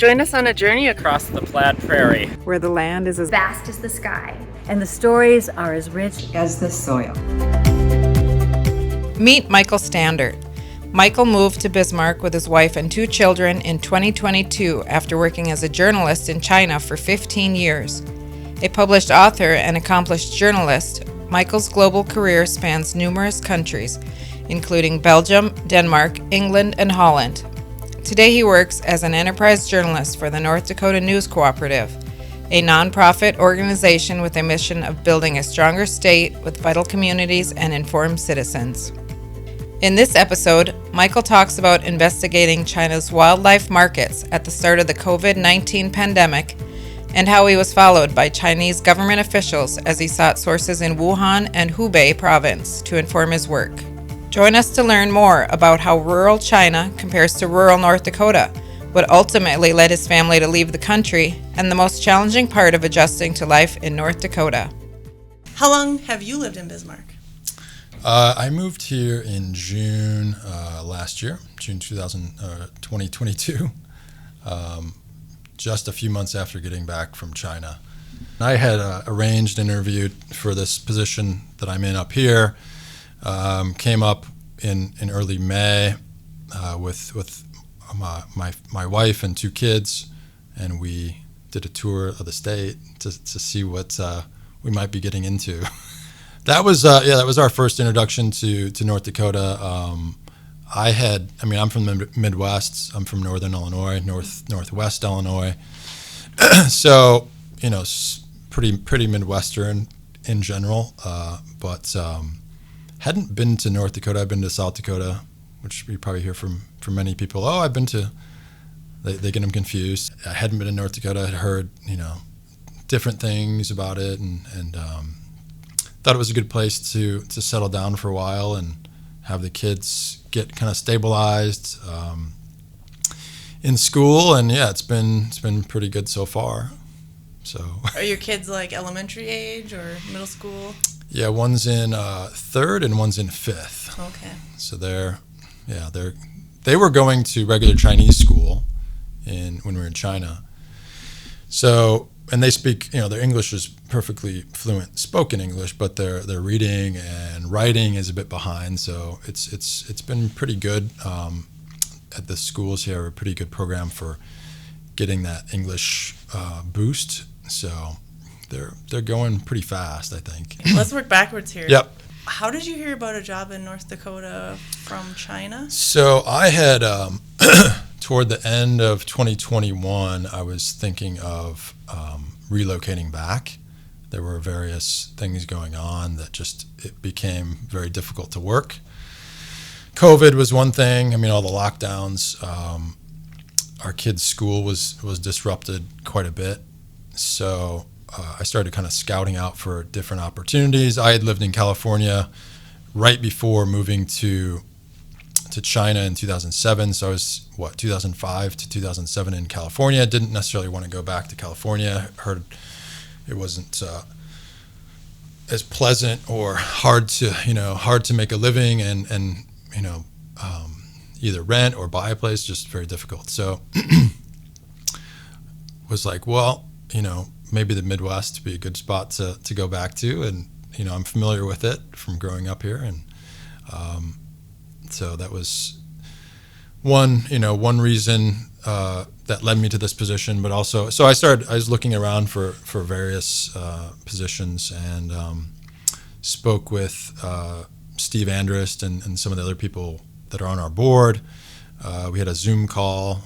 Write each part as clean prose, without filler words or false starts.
Join us on a journey across the Platte Prairie, where the land is as vast as the sky, and the stories are as rich as the soil. Meet Michael Standaert. Michael moved to Bismarck with his wife and 2 children in 2022 after working as a journalist in China for 15 years. A published author and accomplished journalist, Michael's global career spans numerous countries, including Belgium, Denmark, England, and Holland. Today he works as an enterprise journalist for the North Dakota News Cooperative, a nonprofit organization with a mission of building a stronger state with vital communities and informed citizens. In this episode, Michael talks about investigating China's wildlife markets at the start of the COVID-19 pandemic and how he was followed by Chinese government officials as he sought sources in Wuhan and Hubei Province to inform his work. Join us to learn more about how rural China compares to rural North Dakota, what ultimately led his family to leave the country, and the most challenging part of adjusting to life in North Dakota. How long have you lived in Bismarck? I moved here in June last year, June 2022, just a few months after getting back from China. I had arranged and interviewed for this position that I'm in up here. Came up in early May with my wife and 2 kids, and we did a tour of the state to see what we might be getting into. That was our first introduction to North Dakota. I'm from the Midwest. I'm from Northern Illinois, Northwest Illinois. So, pretty Midwestern in general. But hadn't been to North Dakota. I've been to South Dakota, which we probably hear from many people. Oh, I've been to. They get them confused. I hadn't been to North Dakota. I had heard, different things about it, and thought it was a good place to settle down for a while and have the kids get kind of stabilized in school. And yeah, it's been pretty good so far. So. Are your kids like elementary age or middle school? Yeah, one's in 3rd and one's in 5th. Okay. So they were going to regular Chinese school when we were in China. So. And they speak, their English is perfectly fluent spoken English, but their reading and writing is a bit behind. So it's been pretty good at the schools here. A pretty good program for getting that English boost. So they're going pretty fast, I think. Let's work backwards here. Yep. How did you hear about a job in North Dakota from China? So I had toward the end of 2021, I was thinking of relocating back. There were various things going on that it became very difficult to work. COVID was one thing. All the lockdowns. Our kids' school was disrupted quite a bit. So I started kind of scouting out for different opportunities. I had lived in California right before moving to China in 2007. So I was 2005 to 2007 in California. Didn't necessarily want to go back to California. Heard it wasn't as pleasant or hard to make a living and either rent or buy a place, just very difficult. So was like, well, maybe the Midwest would be a good spot to go back to, and I'm familiar with it from growing up here, and so that was one reason that led me to this position. But also, so I was looking around for various positions, and spoke with Steve Andrist and some of the other people that are on our board. We had a Zoom call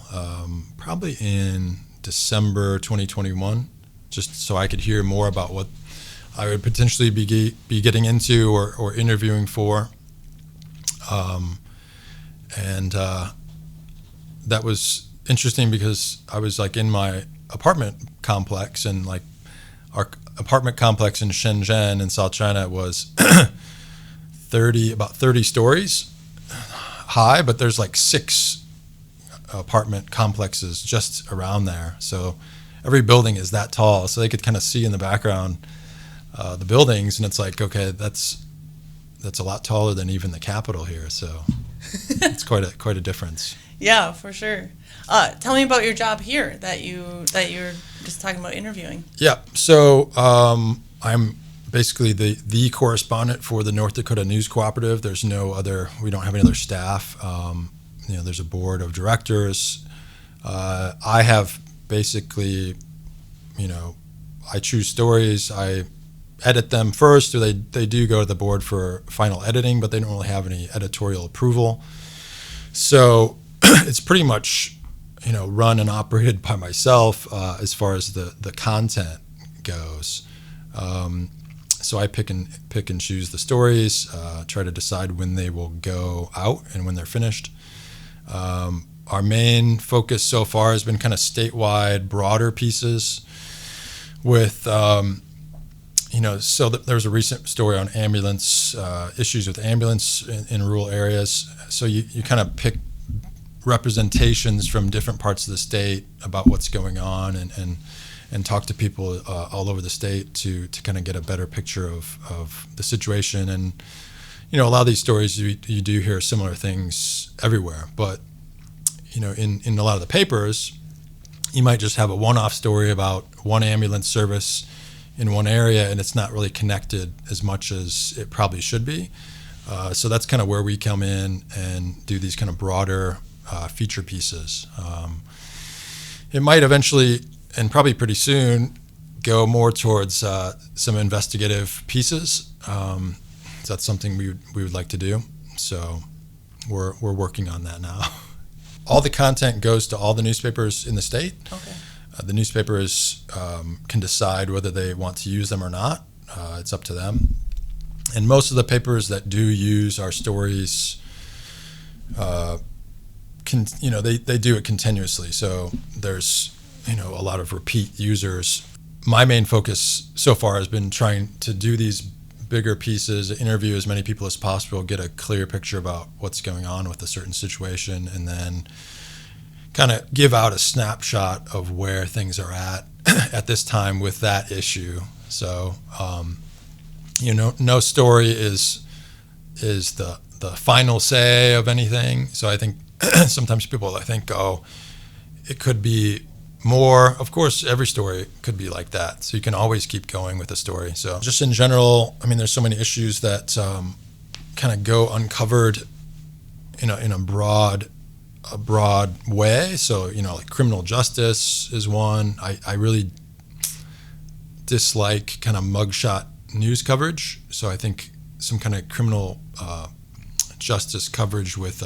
probably in December 2021, just so I could hear more about what I would potentially be getting into or interviewing for. And that was interesting because I was like in my apartment complex, and like our apartment complex in Shenzhen in South China was about 30 stories high, but there's like 6 apartment complexes just around there. So every building is that tall, so they could kind of see in the background the buildings, and it's like, okay, that's a lot taller than even the Capitol here. So it's quite a difference. Yeah, for sure. Tell me about your job here that you're just talking about interviewing. Yeah. So I'm basically the correspondent for the North Dakota News Cooperative. There's no other. We don't have any other staff. There's a board of directors. I have basically, I choose stories. I edit them first, or they do go to the board for final editing, but they don't really have any editorial approval. So it's pretty much, run and operated by myself as far as the content goes. So I pick and choose the stories, try to decide when they will go out and when they're finished. Our main focus so far has been kind of statewide, broader pieces with, so there's a recent story on ambulance, issues with ambulance in rural areas. So you kind of pick representations from different parts of the state about what's going on and talk to people all over the state to kind of get a better picture of the situation. And, a lot of these stories, you do hear similar things everywhere. But, in a lot of the papers, you might just have a one-off story about one ambulance service in one area, and it's not really connected as much as it probably should be. So that's kind of where we come in and do these kind of broader feature pieces. It might eventually, and probably pretty soon, go more towards some investigative pieces. So that's something we would like to do. So we're working on that now. All the content goes to all the newspapers in the state. Okay. The newspapers can decide whether they want to use them or not. It's up to them. And most of the papers that do use our stories, they do it continuously. So there's, a lot of repeat users. My main focus so far has been trying to do these bigger pieces, interview as many people as possible, get a clear picture about what's going on with a certain situation, and then kind of give out a snapshot of where things are at this time with that issue. So, no story is the final say of anything. So I think sometimes people think, it could be more. Of course, every story could be like that. So you can always keep going with a story. So just in general, there's so many issues that kind of go uncovered in a broad way. So, like criminal justice is one. I really dislike kind of mugshot news coverage. So I think some kind of criminal justice coverage with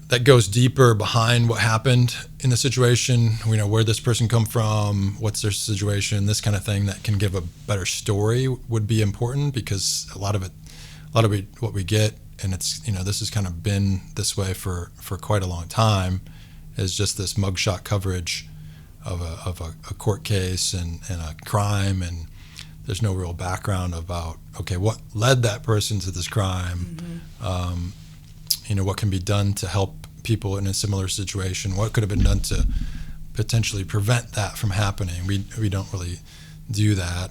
that goes deeper behind what happened in the situation. Where this person come from, what's their situation, this kind of thing that can give a better story would be important, because a lot of what we get, and it's, this has kind of been this way for quite a long time, is just this mugshot coverage of a court case and a crime, and there's no real background about, okay, what led that person to this crime, what can be done to help people in a similar situation, what could have been done to potentially prevent that from happening. We don't really do that.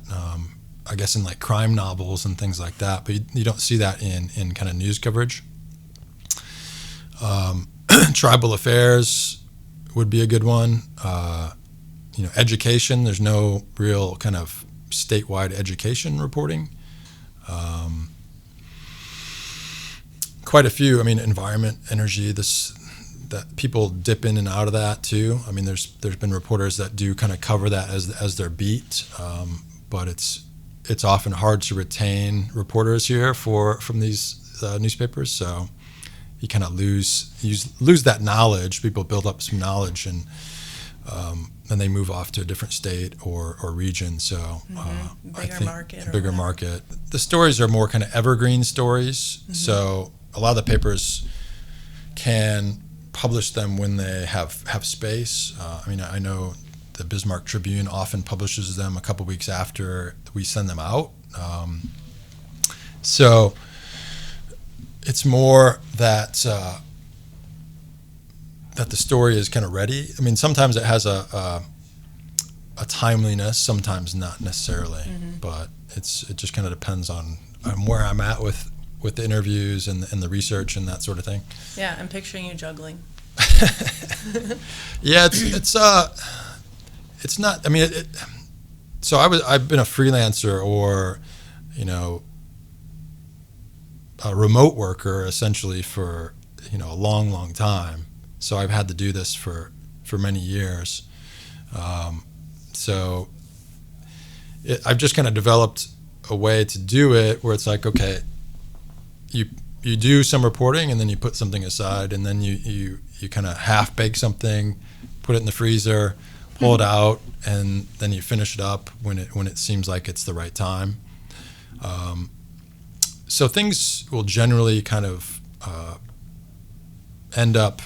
I guess in like crime novels and things like that, but you don't see that in kind of news coverage. Tribal affairs would be a good one. Education, there's no real kind of statewide education reporting. Quite a few, environment, energy, that people dip in and out of that too. There's been reporters that do kind of cover that as their beat, but it's often hard to retain reporters here from these newspapers. So you kind of lose that knowledge. People build up some knowledge, and then they move off to a different state or region. So I think bigger market. The stories are more kind of evergreen stories. Mm-hmm. So a lot of the papers can publish them when they have space. I know the Bismarck Tribune often publishes them a couple weeks after we send them out. So it's more that the story is kind of ready. Sometimes it has a timeliness, sometimes not necessarily, but it just kind of depends on where I'm at with with the interviews and the research and that sort of thing. Yeah, I'm picturing you juggling. Yeah, it's not. I mean, so I've been a freelancer or, a remote worker essentially for a long time. So I've had to do this for many years. So I've just kind of developed a way to do it where it's like, okay, you do some reporting and then you put something aside and then you kind of half bake something, put it in the freezer, pull it out, and then you finish it up when it seems like it's the right time. So things will generally kind of end up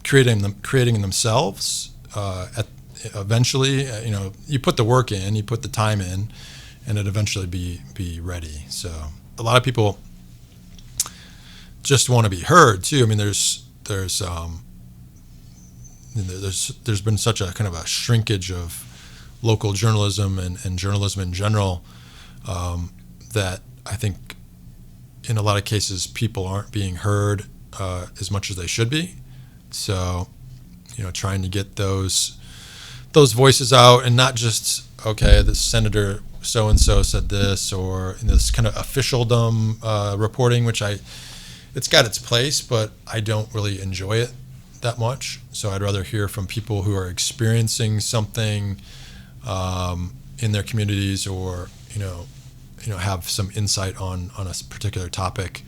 creating themselves. Eventually, you put the work in, you put the time in, and it eventually be ready. So a lot of people just want to be heard too. I mean, there's been such a kind of a shrinkage of local journalism and journalism in general that I think in a lot of cases people aren't being heard as much as they should be. So, trying to get those voices out and not just, okay, the senator so-and-so said this, or this kind of officialdom reporting, which it's got its place, but I don't really enjoy it that much. So I'd rather hear from people who are experiencing something in their communities, or have some insight on a particular topic.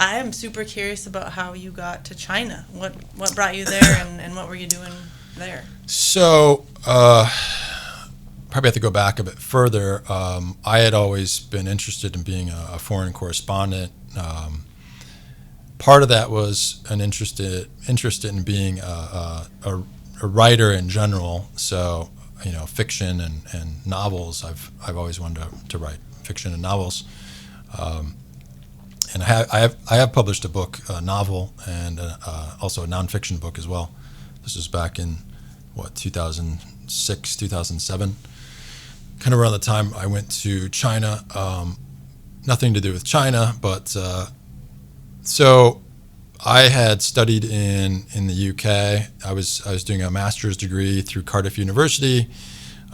I am super curious about how you got to China. What brought you there, and what were you doing there? So probably have to go back a bit further. I had always been interested in being a foreign correspondent. Part of that was an interest in being a writer in general. So fiction and novels. I've always wanted to write fiction and novels. And I have published a book, a novel, and also a nonfiction book as well. This was back in 2006, 2007, kind of around the time I went to China. Nothing to do with China, but so I had studied in the UK. I was doing a master's degree through Cardiff University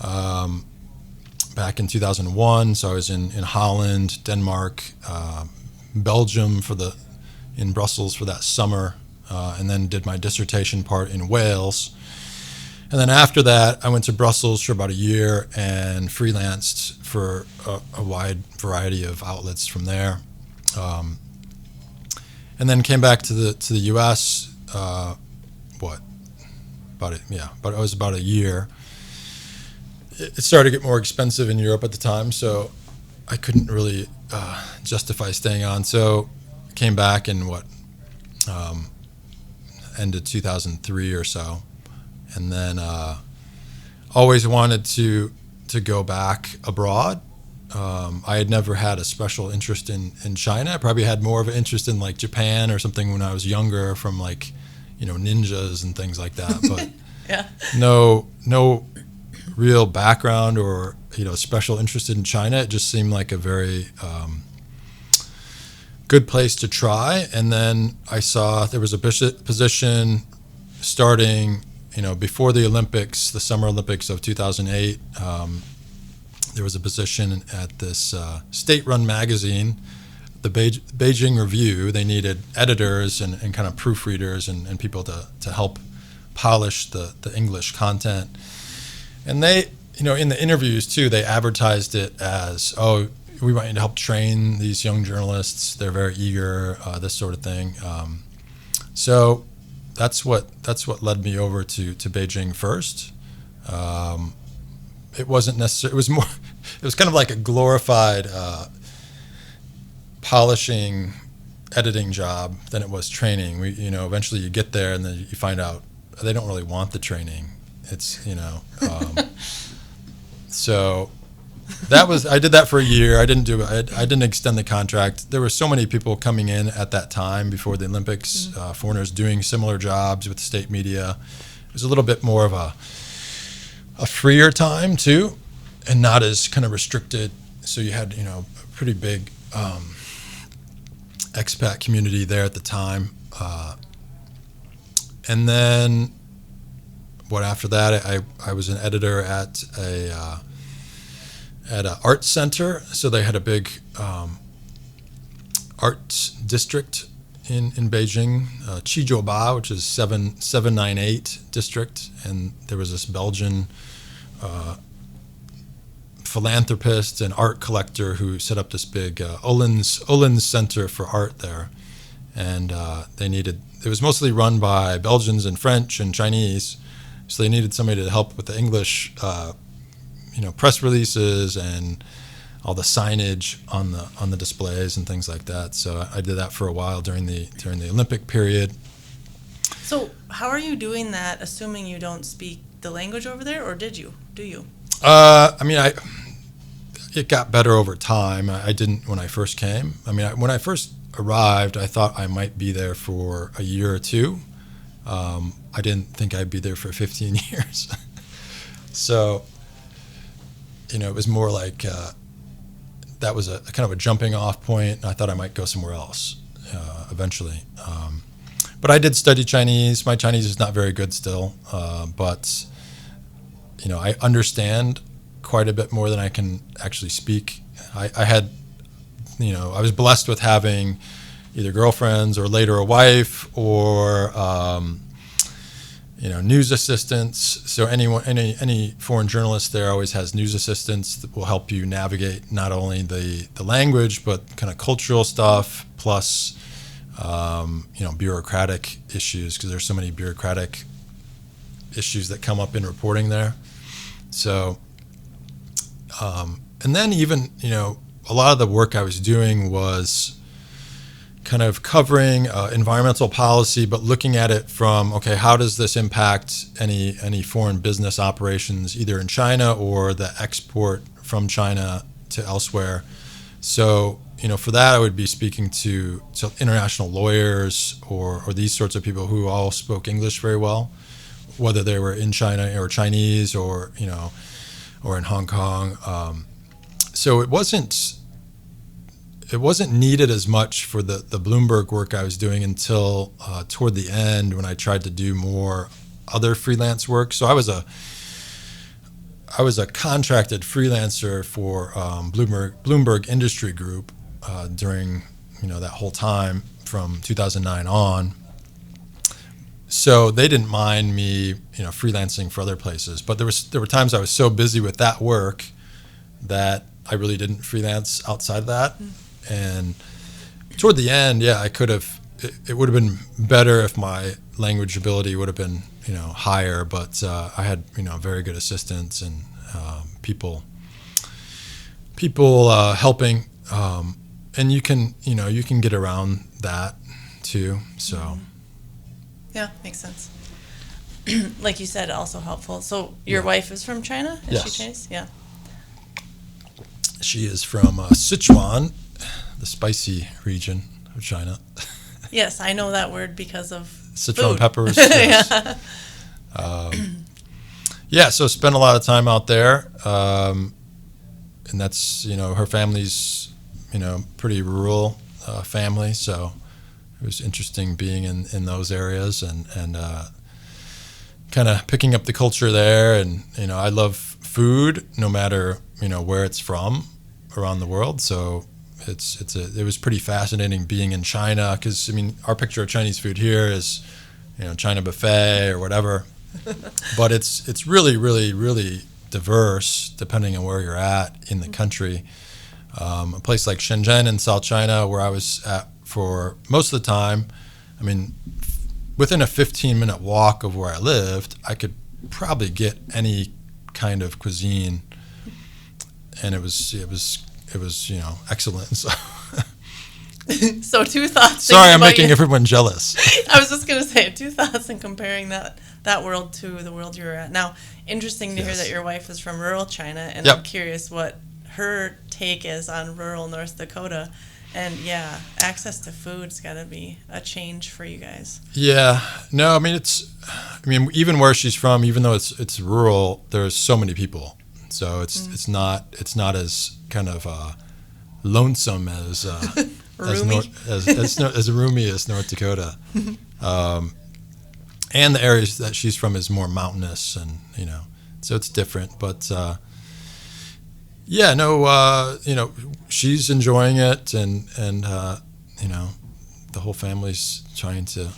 back in 2001. So I was in Holland, Denmark, Belgium in Brussels for that summer, and then did my dissertation part in Wales. And then after that, I went to Brussels for about a year and freelanced for a wide variety of outlets from there. And then came back to the U.S. But it was about a year. It started to get more expensive in Europe at the time, so I couldn't really justify staying on. So came back in ended 2003 or so, and then always wanted to go back abroad. I had never had a special interest in China. I probably had more of an interest in like Japan or something when I was younger, from like ninjas and things like that. But Yeah. no real background or special interest in China. It just seemed like a very good place to try. And then I saw there was a position starting before the Olympics, the Summer Olympics of 2008. There was a position at this state-run magazine, the Beijing Review. They needed editors and kind of proofreaders and people to help polish the English content. And they, in the interviews too, they advertised it as, oh, we want you to help train these young journalists. They're very eager, this sort of thing. So that's what led me over to Beijing first. It wasn't necessarily. It was kind of like a glorified polishing, editing job than it was training. Eventually you get there and then you find out they don't really want the training. It's so I did that for a year. I didn't extend the contract. There were so many people coming in at that time before the Olympics, foreigners doing similar jobs with state media. It was a little bit more of a freer time too, and not as kind of restricted. So you had a pretty big expat community there at the time. And then after that, I was an editor at an art center. So they had a big art district in Beijing, Chijiuba, which is 798 district. And there was this Belgian philanthropist and art collector who set up this big Ohlins Center for Art there. And it was mostly run by Belgians and French and Chinese, so they needed somebody to help with the English, press releases and all the signage on the displays and things like that. So I did that for a while during the Olympic period. So how are you doing that, assuming you don't speak the language over there, or do you? It got better over time. I didn't when I first came. When I first arrived, I thought I might be there for a year or two. I didn't think I'd be there for 15 years. So, it was more like that was a kind of a jumping off point. I thought I might go somewhere else eventually. But I did study Chinese. My Chinese is not very good still, but I understand quite a bit more than I can actually speak. I was blessed with having either girlfriends or later a wife or news assistants. So any foreign journalist there always has news assistants that will help you navigate not only the language but kind of cultural stuff plus bureaucratic issues, because there's so many bureaucratic issues that come up in reporting there. So and then even a lot of the work I was doing was kind of covering environmental policy, but looking at it from, okay, how does this impact any foreign business operations, either in China or the export from China to elsewhere. So, for that, I would be speaking to international lawyers or these sorts of people who all spoke English very well, whether they were in China or Chinese or in Hong Kong. So it wasn't needed as much for the Bloomberg work I was doing until toward the end, when I tried to do more other freelance work. So I was a contracted freelancer for Bloomberg Industry Group during that whole time from 2009 on. So they didn't mind me freelancing for other places, but there were times I was so busy with that work that I really didn't freelance outside of that. And toward the end, I could have. It would have been better if my language ability would have been, higher. But I had, very good assistants and people helping. And you can get around that too. So. Yeah, makes sense. Like you said, also helpful. So your wife is from China? Is Yes. she Chinese? Yeah. She is from Sichuan, the spicy region of China. Yes, I know that word because of Sichuan food. peppers. Yes. So spent a lot of time out there, and that's her family's pretty rural family, so it was interesting being in those areas and kind of picking up the culture there. And I love food, no matter where it's from around the world. So it was pretty fascinating being in China, because our picture of Chinese food here is China buffet or whatever, but it's really, really, really diverse depending on where you're at in the country. A place like Shenzhen in South China, where I was at for most of the time, within a 15-minute walk of where I lived, I could probably get any kind of cuisine, and it was excellent. So, So two thoughts. sorry, I'm making everyone jealous. I was just going to say, two thoughts in comparing that world to the world you were at. Now, interesting to hear Yes. that your wife is from rural China, and Yep. I'm curious what her take is on rural North Dakota. And yeah, access to food's got to be a change for you guys. Yeah, no, even where she's from, even though it's rural, there's so many people, so it's not as kind of lonesome as Roomy? as roomy as North Dakota. And the areas that she's from is more mountainous, and so it's different. But she's enjoying it, and the whole family's trying to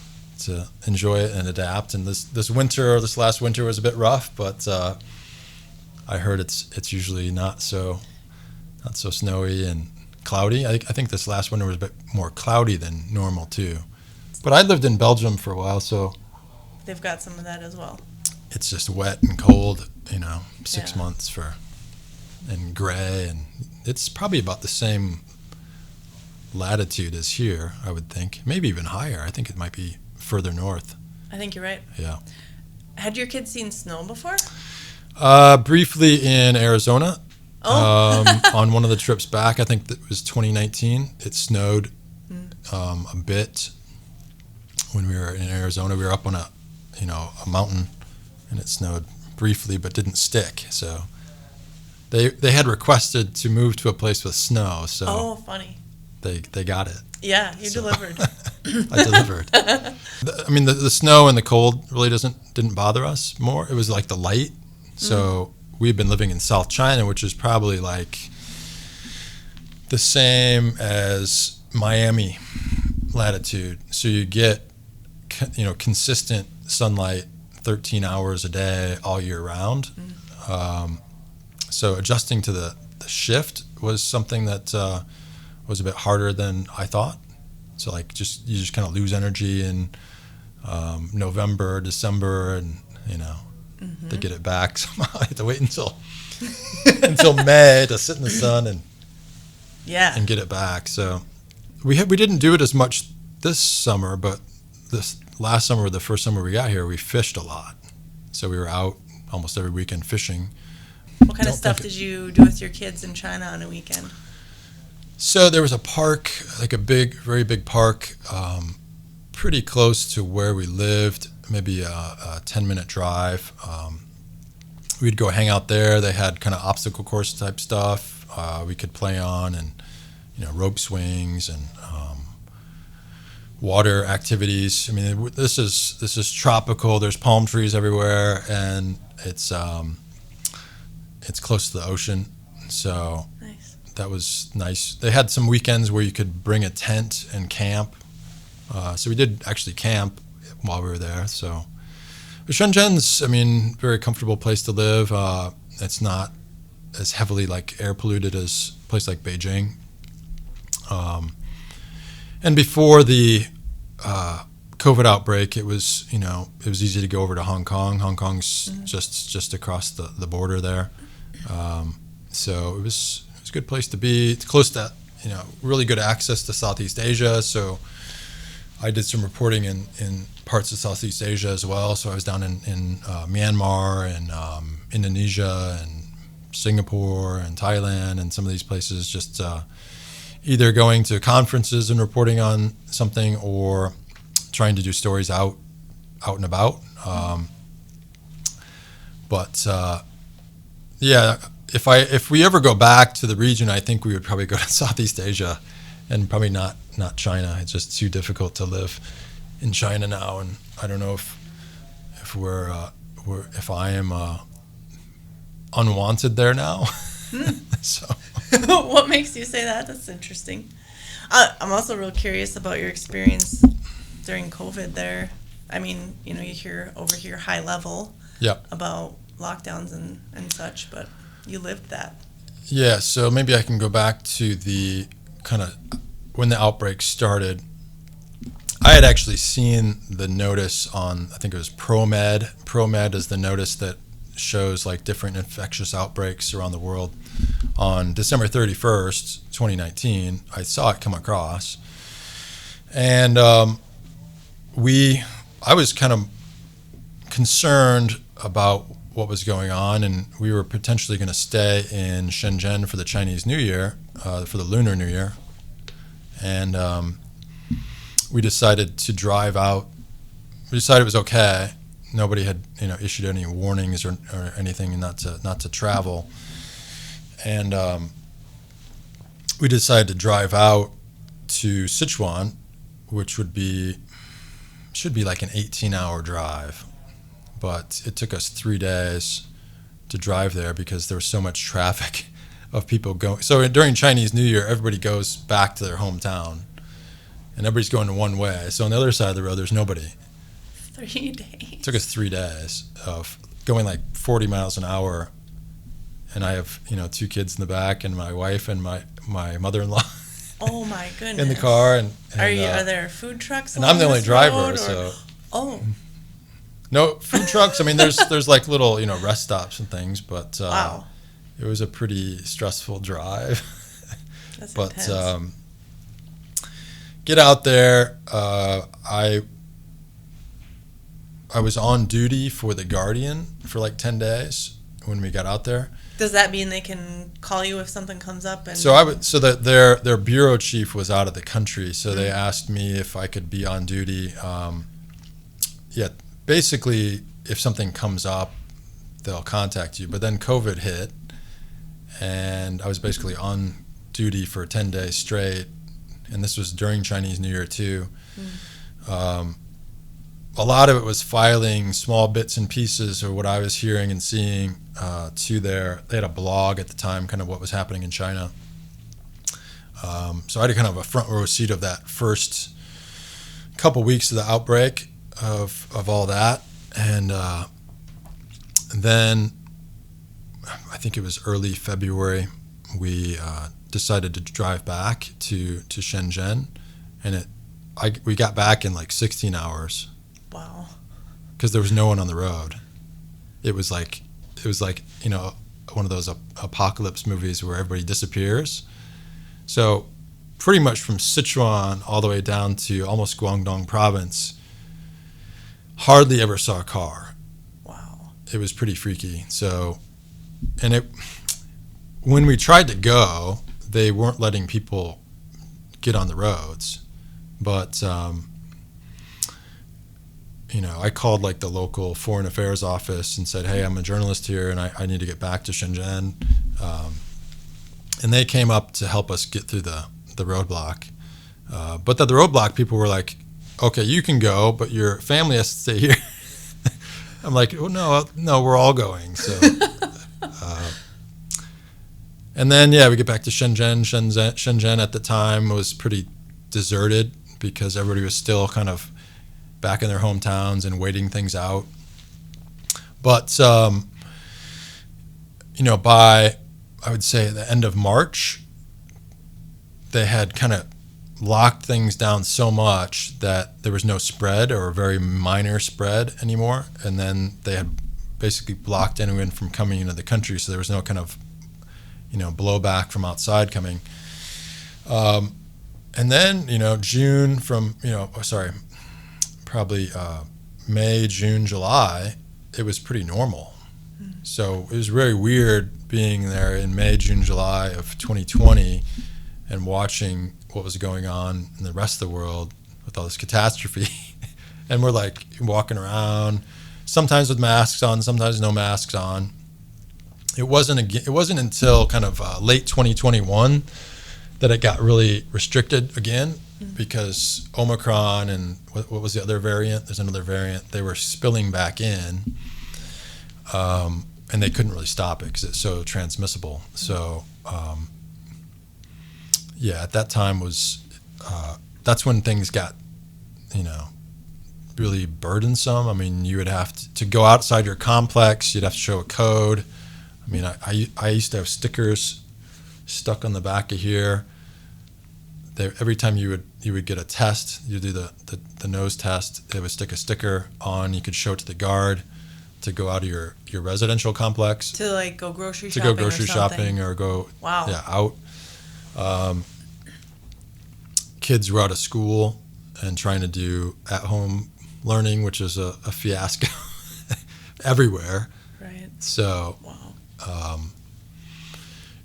enjoy it and adapt. And this last winter was a bit rough, but I heard it's usually not so snowy and cloudy. I think this last winter was a bit more cloudy than normal too. But I lived in Belgium for a while, so They've got some of that as well. it's just wet and cold, 6 Yeah. months and gray, and it's probably about the same latitude as here, I would think. Maybe even higher. I think it might be further north. I think you're right. Yeah. Had your kids seen snow before? Briefly in Arizona. Oh. On one of the trips back, I think that was 2019. It snowed a bit when we were in Arizona. We were up on a mountain, and it snowed briefly, but didn't stick. So they had requested to move to a place with snow. So Oh, funny. they got it. Yeah, you So- delivered. I delivered. The snow and the cold really didn't bother us more. It was like the light. So we've been living in South China, which is probably like the same as Miami latitude. So you get consistent sunlight 13 hours a day all year round. So adjusting to the shift was something that was a bit harder than I thought. So like you just kind of lose energy in November, December, and to get it back somehow I had to wait until May to sit in the sun and get it back. So we didn't do it as much this summer, but this last summer, the first summer we got here, we fished a lot. So we were out almost every weekend fishing. What kind of stuff did you do with your kids in China on a weekend? So there was a park, like a very big park, pretty close to where we lived, maybe a 10-minute drive. We'd go hang out there. They had kind of obstacle course type stuff we could play on, and rope swings and water activities. I mean, this is tropical. There's palm trees everywhere, and it's close to the ocean. So Nice. that was nice. They had some weekends where you could bring a tent and camp. So we did actually camp while we were there. So but Shenzhen's, very comfortable place to live. It's not as heavily air polluted as a place like Beijing. And before the COVID outbreak, it was easy to go over to Hong Kong. Hong Kong's just across the border there. So it was a good place to be. It's close to really good access to Southeast Asia. So I did some reporting in parts of Southeast Asia as well. So I was down in Myanmar and Indonesia and Singapore and Thailand and some of these places, just either going to conferences and reporting on something or trying to do stories out and about. If we ever go back to the region, I think we would probably go to Southeast Asia and probably not China. It's just too difficult to live in China now, and I don't know if I am unwanted there now. So What makes you say that? That's interesting. I'm also real curious about your experience during COVID there. You hear over here high level about lockdowns and such, but you lived that. Yeah, so maybe I can go back to the kind of when the outbreak started. I had actually seen the notice on, I think it was ProMed. ProMed is the notice that shows different infectious outbreaks around the world. On December 31st, 2019, I saw it come across. And I was kind of concerned about what was going on, and we were potentially going to stay in Shenzhen for the Chinese New Year, for the Lunar New Year. And we decided to drive out. We decided it was okay. Nobody had issued any warnings or anything not to travel. And we decided to drive out to Sichuan, which should be like an 18-hour drive. But it took us 3 days to drive there because there was so much traffic of people going. So during Chinese New Year, everybody goes back to their hometown, and everybody's going one way. So on the other side of the road, there's nobody. 3 days. It took us 3 days of going like 40 miles an hour, and I have 2 kids in the back, and my wife and my mother-in-law. Oh my goodness! In the car, and are there food trucks? And I'm the only driver, road, so. Oh. No food trucks. I mean, there's like little rest stops and things, but Wow. It was a pretty stressful drive. That's but intense. Get out there. I was on duty for the Guardian for like 10 days when we got out there. Does that mean they can call you if something comes up? And So that their bureau chief was out of the country, so they asked me if I could be on duty. Basically, if something comes up, they'll contact you. But then COVID hit, and I was basically on duty for 10 days straight, and this was during Chinese New Year too. A lot of it was filing small bits and pieces of what I was hearing and seeing they had a blog at the time, kind of what was happening in China. So I had kind of a front row seat of that first couple weeks of the outbreak of all that. And then I think it was early February, we decided to drive back to Shenzhen, and we got back in like 16 hours. Wow. Because there was no one on the road. It was like one of those apocalypse movies where everybody disappears. So pretty much from Sichuan all the way down to almost Guangdong Province, hardly ever saw a car. Wow. It was pretty freaky. So, when we tried to go, they weren't letting people get on the roads. But, I called like the local foreign affairs office and said, hey, I'm a journalist here and I need to get back to Shenzhen. And they came up to help us get through the roadblock. But the roadblock people were like, okay, you can go, but your family has to stay here. I'm like, oh, no, we're all going. So, and then, we get back to Shenzhen. Shenzhen at the time was pretty deserted because everybody was still kind of back in their hometowns and waiting things out. But, by, I would say, the end of March, they had kind of locked things down so much that there was no spread or a very minor spread anymore. And then they had basically blocked anyone from coming into the country. So there was no kind of, blowback from outside coming. And then, June from, probably May, June, July, it was pretty normal. So it was very weird being there in May, June, July of 2020 and watching what was going on in the rest of the world with all this catastrophe. And we're like walking around, sometimes with masks on, sometimes no masks on. It wasn't until kind of late 2021 that it got really restricted again, because Omicron and what was the other variant? There's another variant. They were spilling back in, and they couldn't really stop it because it's so transmissible. So, at that time that's when things got, really burdensome. I mean, you would have to go outside your complex. You'd have to show a code. I mean, I used to have stickers stuck on the back of here. Every time you would get a test, you do the nose test, they would stick a sticker on. You could show it to the guard to go out of your residential complex. To like go grocery shopping. To go grocery shopping or go out. Kids were out of school and trying to do at-home learning, which is a fiasco everywhere. Right. So. Wow.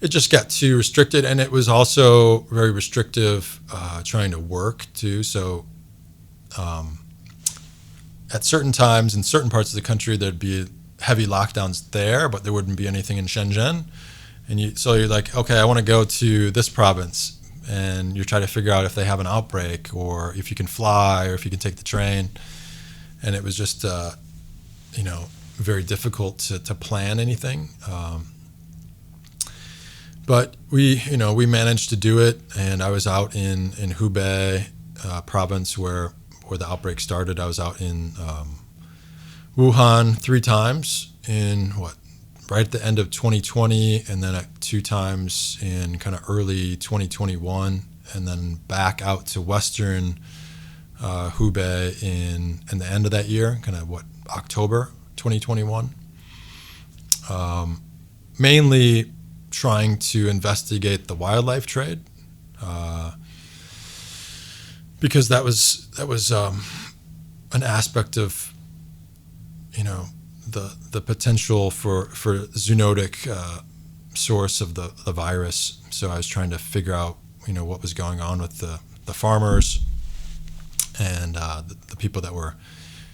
It just got too restricted, and it was also very restrictive trying to work too. So at certain times in certain parts of the country, there'd be heavy lockdowns there, but there wouldn't be anything in Shenzhen. And so you're like, okay, I want to go to this province, and you're trying to figure out if they have an outbreak or if you can fly or if you can take the train. And it was just, very difficult to plan anything. But we managed to do it, and I was out in Hubei province where the outbreak started. I was out in Wuhan 3 times right at the end of 2020, and then 2 times in kind of early 2021, and then back out to Western Hubei in the end of that year, kind of October 2021. Mainly trying to investigate the wildlife trade, because that was an aspect of the potential for zoonotic source of the virus. So I was trying to figure out what was going on with the farmers and the people that were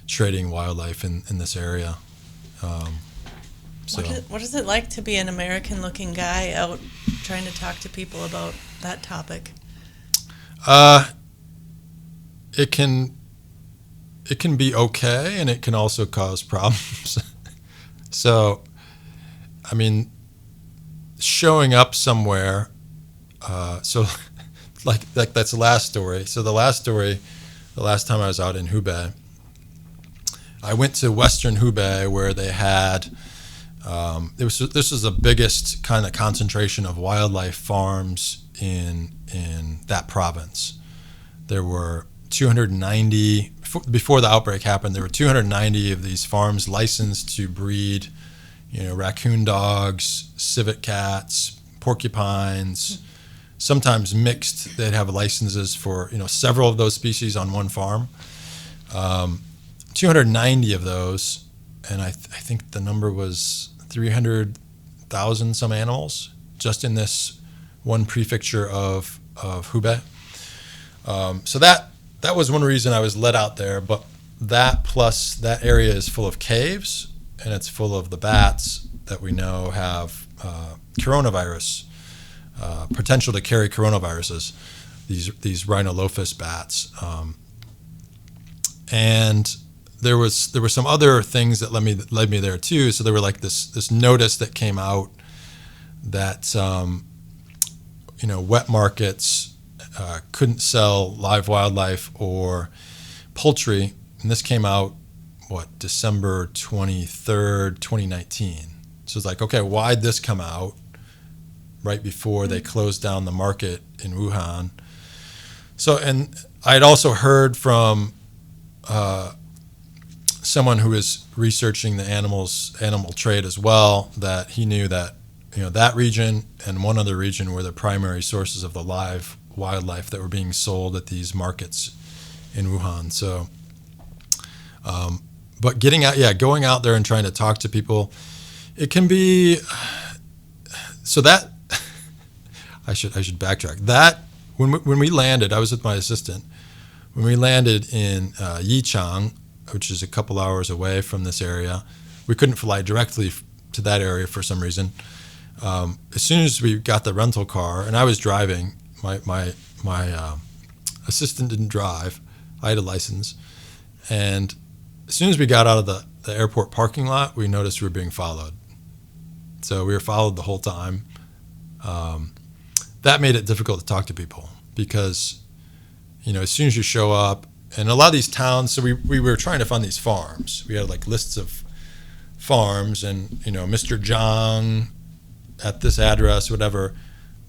trading wildlife in this area. What is it like to be an American-looking guy out trying to talk to people about that topic? It can be okay, and it can also cause problems. So, I mean, showing up somewhere. So, like that's the last story. So the last time I was out in Hubei, I went to Western Hubei where they had. This was the biggest kind of concentration of wildlife farms in that province. There were 290 before the outbreak happened. There were 290 of these farms licensed to breed, raccoon dogs, civet cats, porcupines. Sometimes mixed. They'd have licenses for several of those species on one farm. 290 of those, and I think the number was 300,000 some animals just in this one prefecture of Hubei. So that was one reason I was led out there. But that plus that area is full of caves, and it's full of the bats that we know have coronavirus, potential to carry coronaviruses. These rhinolophus bats, and there were some other things that led me there too. So there were like this notice that came out that wet markets couldn't sell live wildlife or poultry, and this came out December 23rd, 2019. So it's like, okay, why'd this come out right before they closed down the market in Wuhan? So, and I had also heard from someone who was researching the animal trade as well, that he knew that that region and one other region were the primary sources of the live wildlife that were being sold at these markets in Wuhan. So, but going out there and trying to talk to people, it can be. So that I should backtrack. That when we landed, I was with my assistant. When we landed in Yichang, which is a couple hours away from this area, we couldn't fly directly to that area for some reason. As soon as we got the rental car, and I was driving, my assistant didn't drive. I had a license, and as soon as we got out of the airport parking lot, we noticed we were being followed. So we were followed the whole time. That made it difficult to talk to people because, as soon as you show up, and a lot of these towns, so we were trying to find these farms. We had like lists of farms and, Mr. Zhang at this address, whatever.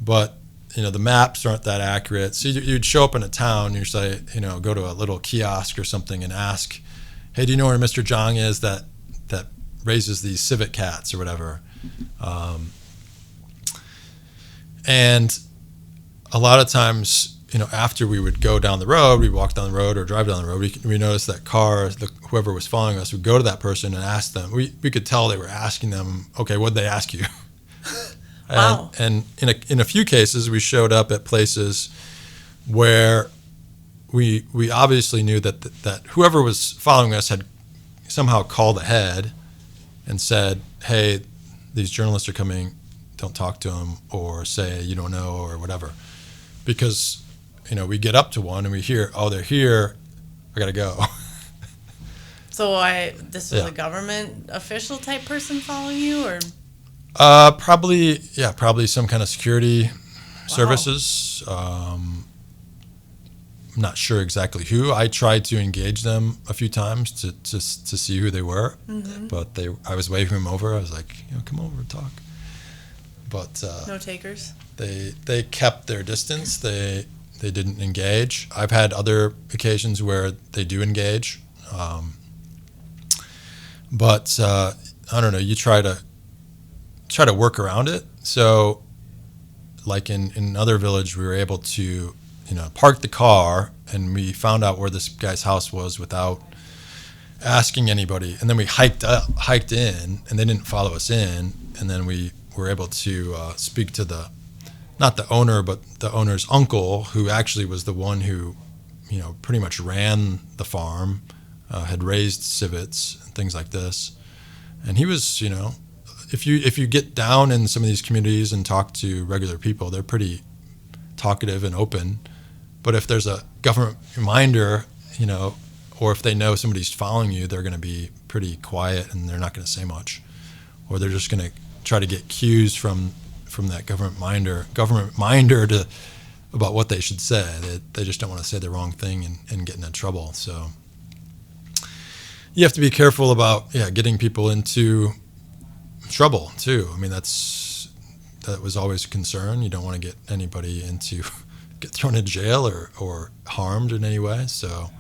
But, the maps aren't that accurate. So you'd show up in a town and you'd say, go to a little kiosk or something and ask, hey, do you know where Mr. Zhang is that raises these civet cats or whatever? And a lot of times, after we would go down the road, we'd walk down the road or drive down the road, we noticed that whoever was following us would go to that person and ask them. We could tell they were asking them, okay, what'd they ask you? Wow. And in a few cases, we showed up at places where we obviously knew that whoever was following us had somehow called ahead and said, hey, these journalists are coming, don't talk to them, or say you don't know, or whatever. because, we get up to one and we hear, oh, they're here, I got to go. So this was a government official type person following you, or? Probably some kind of security services. I'm not sure exactly who. I tried to engage them a few times to see who they were, but I was waving them over. I was like, come over and talk. But no takers. They kept their distance. They didn't engage. I've had other occasions where they do engage, but I don't know. You try to work around it. So, like in other village, we were able to park the car, and we found out where this guy's house was without asking anybody. And then we hiked in, and they didn't follow us in. And then we were able to speak to not the owner, but the owner's uncle, who actually was the one who, pretty much ran the farm, had raised civets and things like this. And he was, if you get down in some of these communities and talk to regular people, they're pretty talkative and open. But if there's a government reminder, or if they know somebody's following you, they're going to be pretty quiet and they're not going to say much, or they're just going to try to get cues from that government minder to about what they should say. They just don't want to say the wrong thing and get into trouble. So you have to be careful about getting people into trouble too. I mean, that was always a concern. You don't want to get anybody get thrown in jail or harmed in any way. So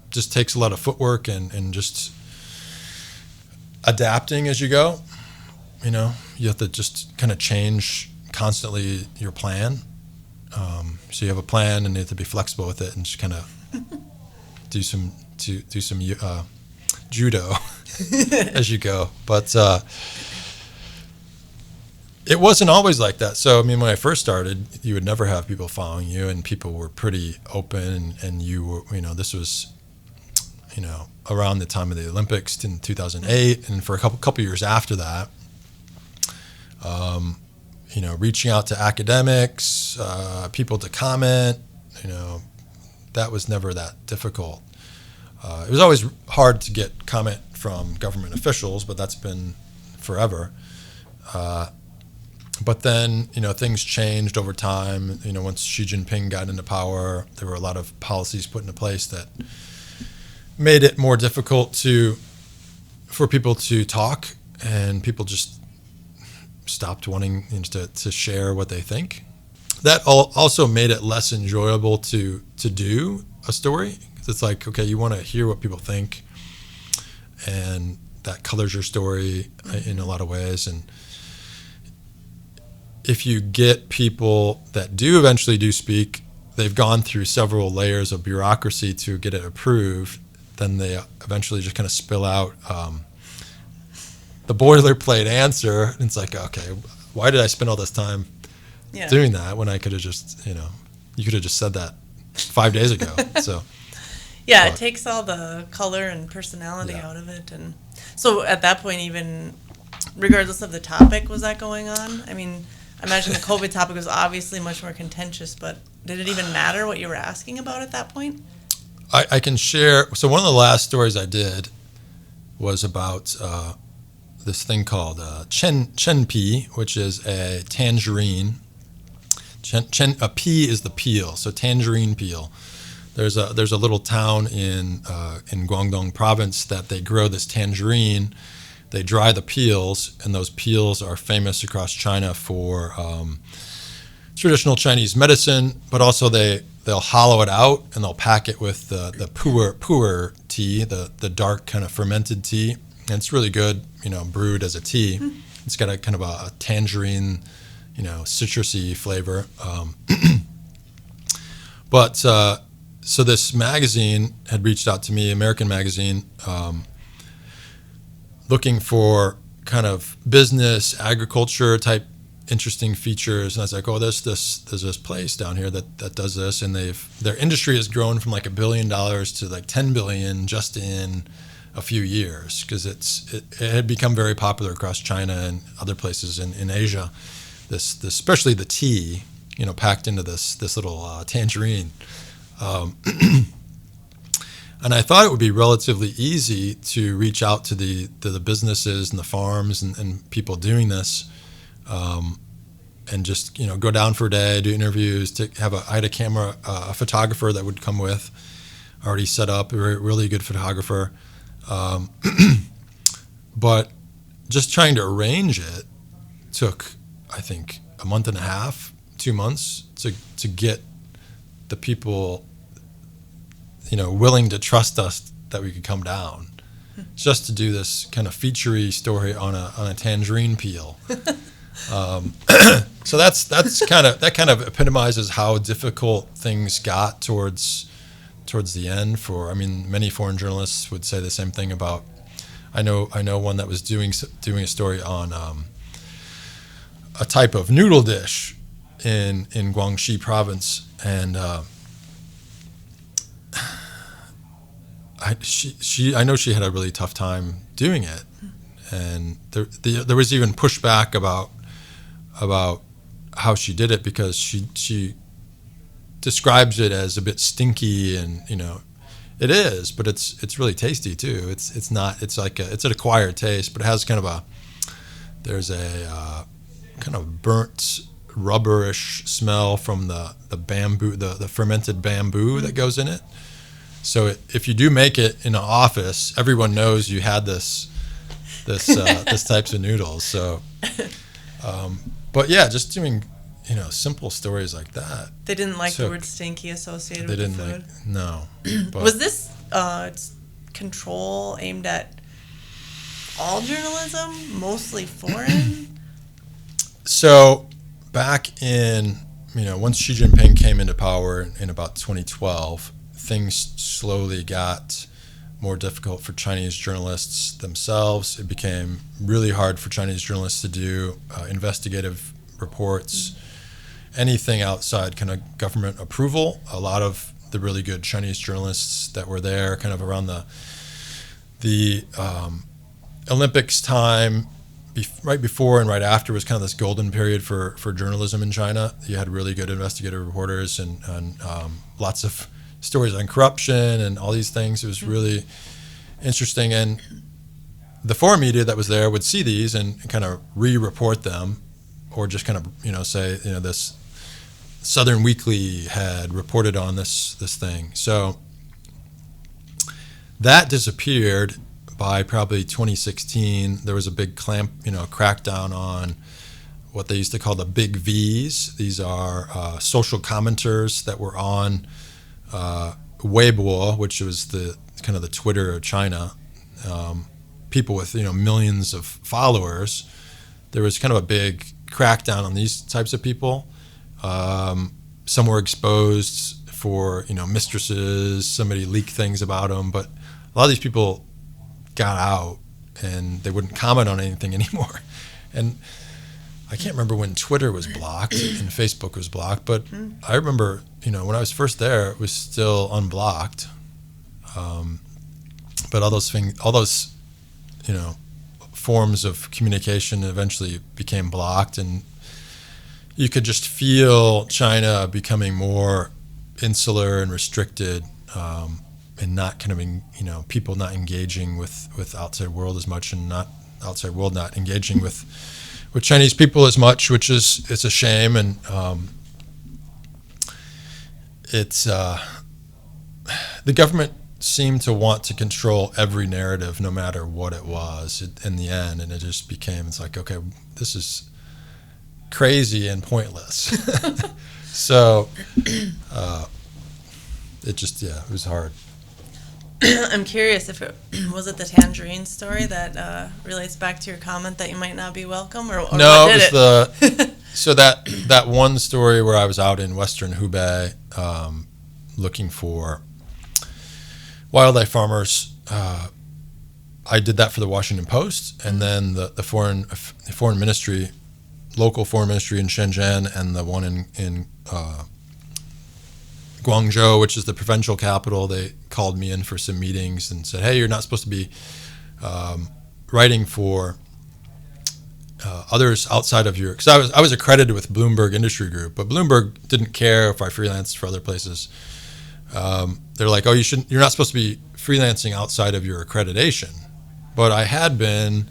just takes a lot of footwork and just adapting as you go. You have to just kind of change constantly your plan. So you have a plan and you have to be flexible with it and just kind of do some judo as you go. But it wasn't always like that. So, when I first started, you would never have people following you, and people were pretty open, and you were, this was, around the time of the Olympics in 2008, and for a couple years after that, reaching out to academics, people to comment, that was never that difficult. It was always hard to get comment from government officials, but that's been forever. But then, things changed over time. Once Xi Jinping got into power, there were a lot of policies put into place that made it more difficult for people to talk, and people just stopped wanting to share what they think. That also made it less enjoyable to do a story. It's like, okay, you want to hear what people think, and that colors your story in a lot of ways. And if you get people that do eventually speak, they've gone through several layers of bureaucracy to get it approved, then they eventually just kind of spill out the boilerplate answer. And it's like, okay, why did I spend all this time doing that when I could have just, you could have just said that 5 days ago. So it takes all the color and personality out of it. And so at that point, even regardless of the topic, was that going on? I mean, I imagine the COVID topic was obviously much more contentious, but did it even matter what you were asking about at that point? I can share. So one of the last stories I did was about this thing called chenpi, which is a tangerine. A pea is the peel, so tangerine peel. There's a little town in Guangdong Province that they grow this tangerine. They dry the peels, and those peels are famous across China for traditional Chinese medicine, but also they'll hollow it out and they'll pack it with the pu'er tea, the dark kind of fermented tea. And it's really good, brewed as a tea. It's got a kind of a tangerine, citrusy flavor. But so this magazine had reached out to me, American magazine, looking for kind of business, agriculture type interesting features. And I was like, there's this place down here that does this, and their industry has grown from like $1 billion to like 10 billion just in a few years, because it had become very popular across China and other places in Asia. this especially the tea, packed into this little tangerine. And I thought it would be relatively easy to reach out to the businesses and the farms and people doing this, and just go down for a day, do interviews. I had a camera, a photographer that would come with, already set up, a really good photographer. But just trying to arrange it took, I think, a month and a half, 2 months to get the people, willing to trust us that we could come down, just to do this kind of featurey story on a tangerine peel. So that kind of epitomizes how difficult things got towards the end. Many foreign journalists would say the same thing about. I know one that was doing a story on a type of noodle dish in Guangxi province, and I know she had a really tough time doing it, and there was even pushback about how she did it, because she describes it as a bit stinky, and it is, but it's really tasty too. It's an acquired taste, but it has there's a kind of burnt rubberish smell from the bamboo, the fermented bamboo that goes in it. So if you do make it in an office, everyone knows you had this types of noodles. So, but yeah, just doing simple stories like that. They didn't like the word stinky associated with the food. No. But was this control aimed at all journalism, mostly foreign? So back in, once Xi Jinping came into power in about 2012, things slowly got more difficult for Chinese journalists themselves. It became really hard for Chinese journalists to do investigative reports, anything outside kind of government approval. A lot of the really good Chinese journalists that were there kind of around the Olympics time, right before and right after, was kind of this golden period for journalism in China. You had really good investigative reporters and lots of stories on corruption and all these things. It was really interesting, and the foreign media that was there would see these and kind of re-report them, or just kind of say this Southern Weekly had reported on this thing. So that disappeared by probably 2016. There was a big crackdown on what they used to call the big V's. These are social commenters that were on Weibo, which was the kind of the Twitter of China. People with millions of followers. There was kind of a big crackdown on these types of people. Some were exposed for mistresses. Somebody leaked things about them, but a lot of these people got out and they wouldn't comment on anything anymore. And I can't remember when Twitter was blocked and Facebook was blocked, but I remember when I was first there, it was still unblocked. But all those forms of communication eventually became blocked, and you could just feel China becoming more insular and restricted, and not kind of people not engaging with outside world as much, and outside world not engaging with Chinese people as much, which it's a shame. And it's the government seemed to want to control every narrative, no matter what it was, in the end, and it just became, it's like, okay, this is crazy and pointless. So it was hard. I'm curious if it was the tangerine story that relates back to your comment that you might not be welcome, or no, what did it? So that one story where I was out in western Hubei looking for wildlife farmers. I did that for the Washington Post, and then the foreign ministry, local foreign ministry in Shenzhen, and the one in Guangzhou, which is the provincial capital, they called me in for some meetings and said, hey, you're not supposed to be writing for others outside of your, because I was accredited with Bloomberg Industry Group, but Bloomberg didn't care if I freelanced for other places. They're like, oh, you're not supposed to be freelancing outside of your accreditation. But I had been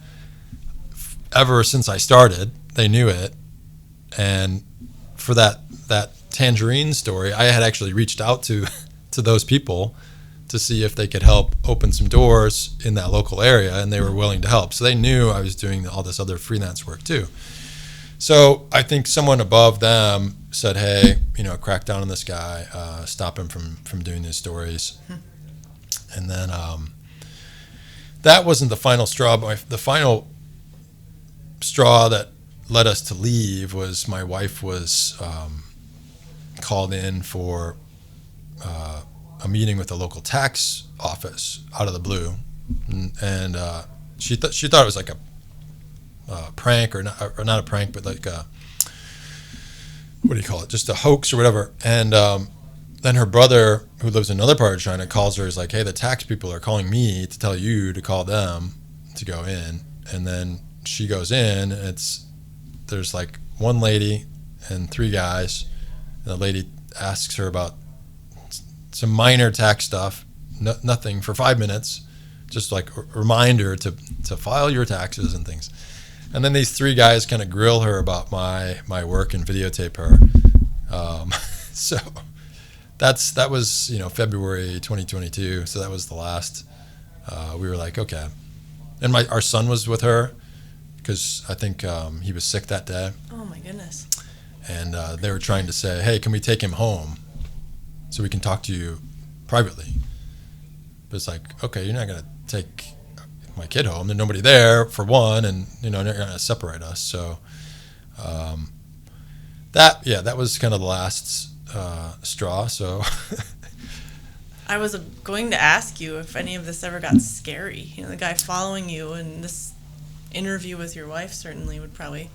ever since I started. They knew it. And for that tangerine story, I had actually reached out to those people to see if they could help open some doors in that local area, and they were willing to help. So they knew I was doing all this other freelance work too. So I think someone above them said, hey, crack down on this guy, stop him from doing these stories. And then that wasn't the final straw, but the final straw that led us to leave was my wife was called in for a meeting with the local tax office out of the blue, and she thought it was like a prank or not a prank, but like what do you call it? Just a hoax or whatever. And then her brother, who lives in another part of China, calls her. Is like, hey, the tax people are calling me to tell you to call them to go in. And then she goes in. There's like one lady and three guys. And the lady asks her about some minor tax stuff, nothing, for 5 minutes, just like a reminder to file your taxes and things. And then these three guys kind of grill her about my work and videotape her. So that was February 2022. So that was the last. We were like, okay. And our son was with her because I think he was sick that day. Oh my goodness. And they were trying to say, hey, can we take him home so we can talk to you privately? But it's like, okay, you're not going to take my kid home. There's nobody there, for one, and they're going to separate us. So that was kind of the last straw. So I was going to ask you if any of this ever got scary. The guy following you, and this interview with your wife certainly would probably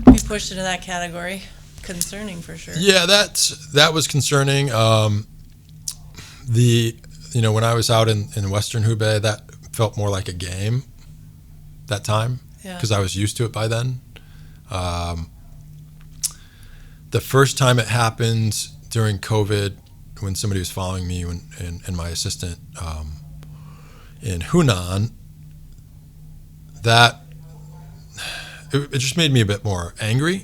be pushed into that category. Concerning for sure. Yeah, that was concerning. When I was out in Western Hubei, that felt more like a game that time because I was used to it by then. The first time it happened during COVID, when somebody was following me and my assistant in Hunan, it just made me a bit more angry.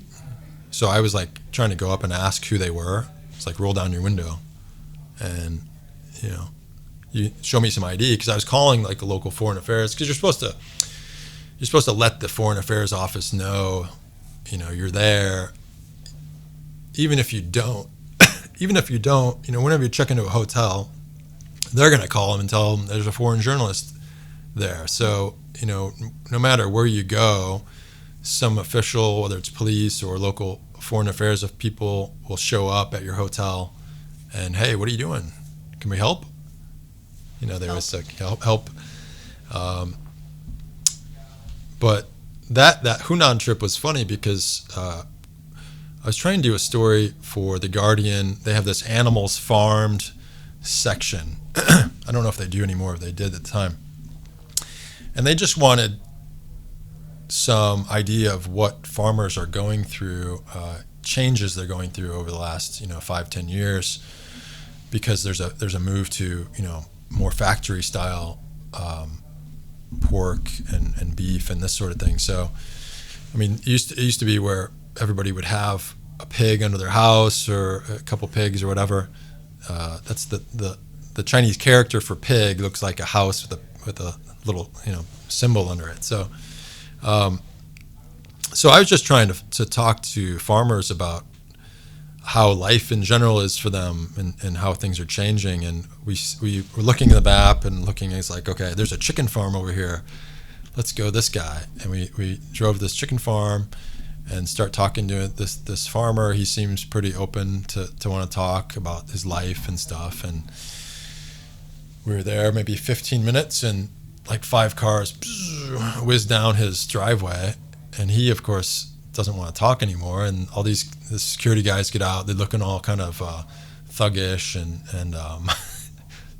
So I was like trying to go up and ask who they were. It's like, roll down your window and, you show me some ID, because I was calling like the local foreign affairs, because you're supposed to let the foreign affairs office know, you're there. Even if you don't, whenever you check into a hotel, they're going to call them and tell them there's a foreign journalist there. So, no matter where you go, some official, whether it's police or local foreign affairs of people, will show up at your hotel and, hey, what are you doing? Can we help? There was like help. But that Hunan trip was funny because I was trying to do a story for The Guardian. They have this animals farmed section. I don't know if they do anymore, if they did at the time. And they just wanted some idea of what farmers are going through, changes they're going through over the last 5-10 years, because there's a move to more factory style pork and beef and this sort of thing. So it used to be where everybody would have a pig under their house or a couple pigs or whatever. That's the Chinese character for pig looks like a house with a little symbol under it. So I was just trying to talk to farmers about how life in general is for them and how things are changing. And we were looking at the map and looking, it's like, okay, there's a chicken farm over here. Let's go this guy. And we drove this chicken farm and start talking to this farmer. He seems pretty open to want to talk about his life and stuff. And we were there maybe 15 minutes and like 5 cars whizzed down his driveway. And he, of course, doesn't want to talk anymore. And all the security guys get out. They're looking all kind of thuggish, and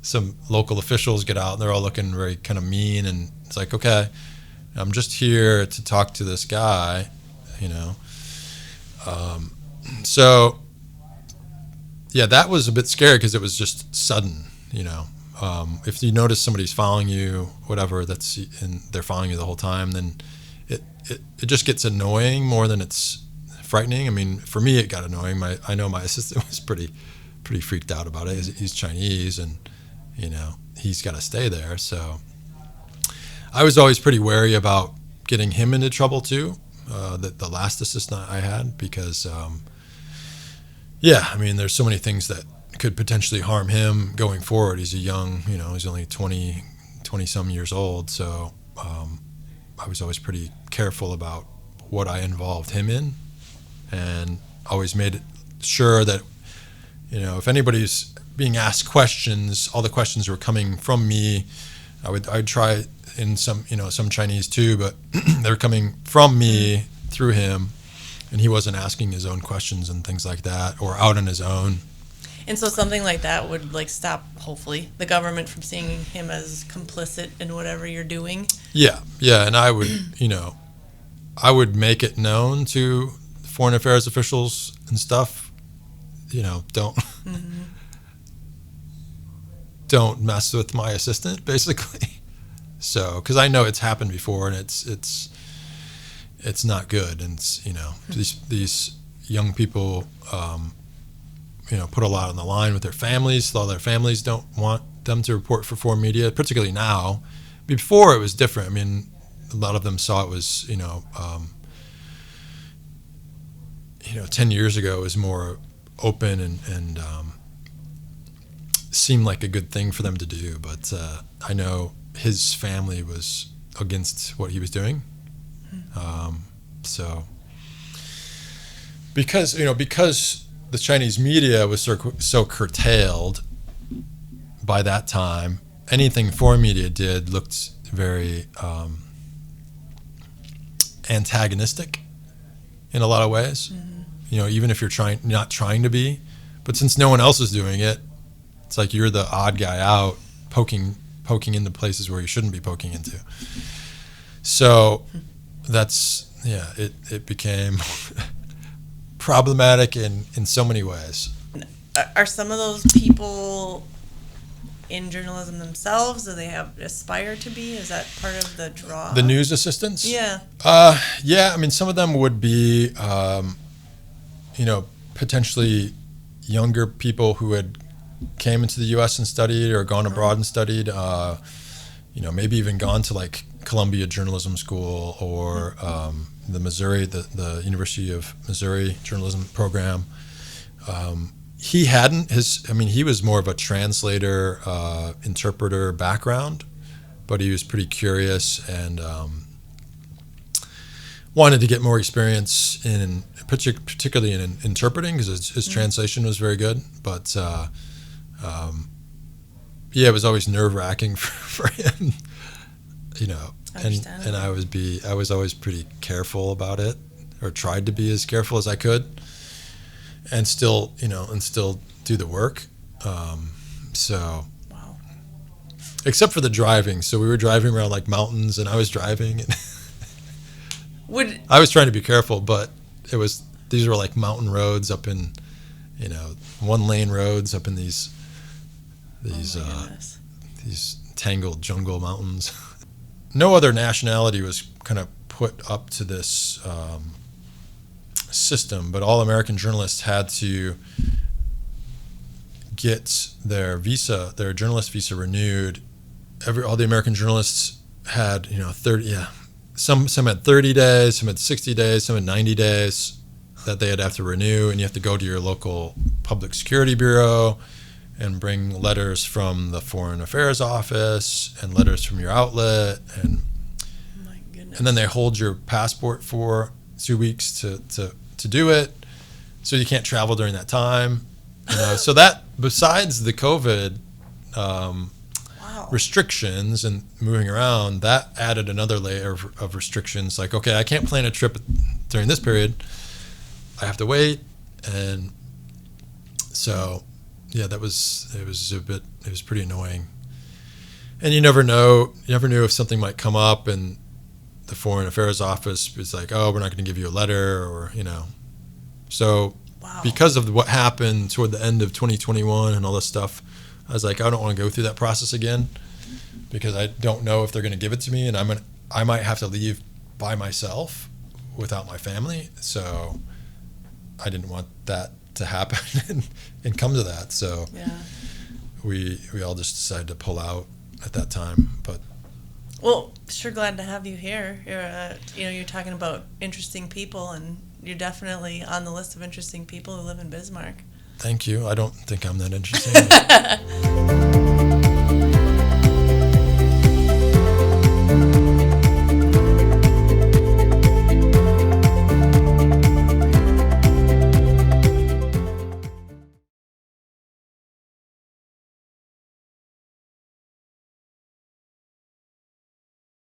some local officials get out. And they're all looking very kind of mean. And it's like, okay. I'm just here to talk to this guy, you know. So, yeah, that was a bit scary because it was just sudden, you know. If you notice somebody's following you, whatever, and they're following you the whole time, then it just gets annoying more than it's frightening. I mean, for me, it got annoying. I know my assistant was pretty freaked out about it. He's Chinese, and you know he's got to stay there. So I was always pretty wary about getting him into trouble too. The last assistant I had, because I mean, there's so many things that could potentially harm him going forward. He's a young, you know, he's only 20 some years old. So I was always pretty careful about what I involved him in, and always made sure that, you know, if anybody's being asked questions, all the questions were coming from me. I'd try in some Chinese too, but they're coming from me through him, and he wasn't asking his own questions and things like that, or out on his own. And so something like that would like stop, hopefully, the government from seeing him as complicit in whatever you're doing. Yeah, and I would, you know, I would make it known to foreign affairs officials and stuff, you know, don't mess with my assistant, basically. So, because I know it's happened before, and it's not good, and it's, you know, these young people, you know, put a lot on the line with their families. A lot of their families don't want them to report for foreign media, particularly now. Before, it was different. I mean, a lot of them saw it was, you know, 10 years ago it was more open and seemed like a good thing for them to do. But I know his family was against what he was doing. So because the Chinese media was so curtailed by that time, anything foreign media did looked very antagonistic in a lot of ways. You know, even if you're not trying to be, but since no one else is doing it, it's like you're the odd guy out, poking into places where you shouldn't be poking into. So it became problematic in so many ways. Are some of those people in journalism themselves? Do they aspire to be? Is that part of the draw? The news assistants? Yeah. Yeah. I mean, some of them would be, potentially younger people who had came into the U.S. and studied, or gone abroad and studied. Maybe even gone to like Columbia Journalism School, or the University of Missouri journalism program. He was more of a translator, interpreter background, but he was pretty curious and wanted to get more experience particularly in interpreting, because his translation was very good. But it was always nerve-wracking for him, you know. And I was always pretty careful about it, or tried to be as careful as I could, and still do the work. So, wow. Except for the driving. So we were driving around like mountains, and I was driving, and I was trying to be careful, but these were like mountain roads up in, one-lane roads up in these tangled jungle mountains. No other nationality was kind of put up to this system, but all American journalists had to get their journalist visa renewed. All the American journalists had, 30. Yeah, some had 30 days, some had 60 days, some had 90 days that they'd have to renew, and you have to go to your local public security bureau and bring letters from the Foreign Affairs Office and letters from your outlet, and my goodness. And then they hold your passport for 2 weeks to do it, so you can't travel during that time. So that, besides the COVID restrictions and moving around, that added another layer of restrictions. Like, okay, I can't plan a trip during this period. I have to wait, and so. Yeah, it was pretty annoying. And you never knew if something might come up, and the Foreign Affairs Office was like, oh, we're not going to give you a letter, or, So Wow. because of what happened toward the end of 2021 and all this stuff, I was like, I don't want to go through that process again, because I don't know if they're going to give it to me, and I might have to leave by myself without my family. So I didn't want that to happen and come to that. So Yeah. we all just decided to pull out at that time. But Well, sure glad to have you here. You're talking about interesting people, and you're definitely on the list of interesting people who live in Bismarck. thank you. I don't think I'm that interesting.